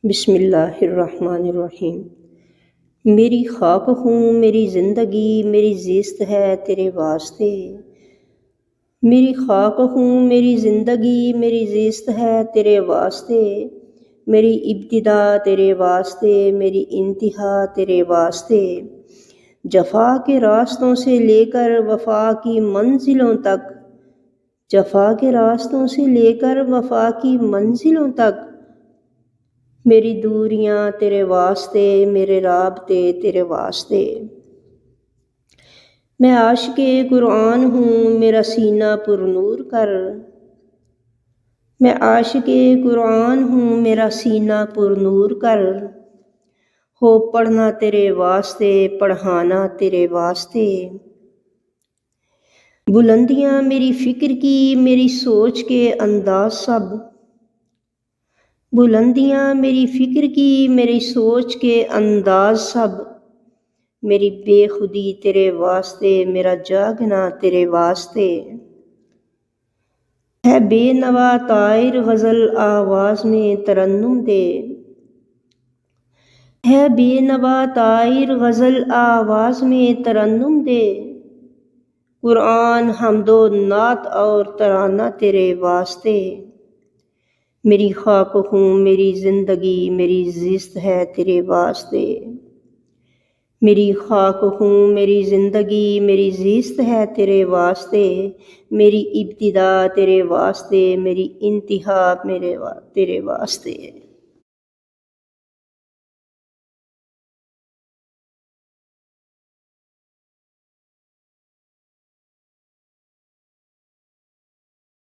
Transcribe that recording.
بسم اللہ الرحمن الرحیم۔ میری خاک ہوں میری زندگی میری زیست ہے تیرے واسطے، میری خاک ہوں میری زندگی میری زیست ہے تیرے واسطے، میری ابتدا تیرے واسطے میری انتہا تیرے واسطے، جفا کے راستوں سے لے کر وفا کی منزلوں تک، جفا کے راستوں سے لے کر وفا کی منزلوں تک، میری دوریاں تیرے واسطے میرے رابطے تیرے واسطے۔ میں عاشق قرآن ہوں میرا سینہ پر نور کر، میں عاشق قرآن ہوں میرا سینہ پر نور کر، ہو پڑھنا تیرے واسطے پڑھانا تیرے واسطے، بلندیاں میری فکر کی میری سوچ کے انداز سب، بلندیاں میری فکر کی میری سوچ کے انداز سب، میری بے خودی تیرے واسطے میرا جاگنا تیرے واسطے، ہے بے نوا طائر غزل آواز میں ترنم دے، ہے بے نوا طائر غزل آواز میں ترنم دے، قرآن حمد و نعت اور ترانہ تیرے واسطے، میری خاک ہوں میری زندگی میری زیست ہے تیرے واسطے، میری خاک ہوں میری زندگی میری زیست ہے تیرے واسطے، میری ابتدا تیرے واسطے میری انتہا تیرے واسطے۔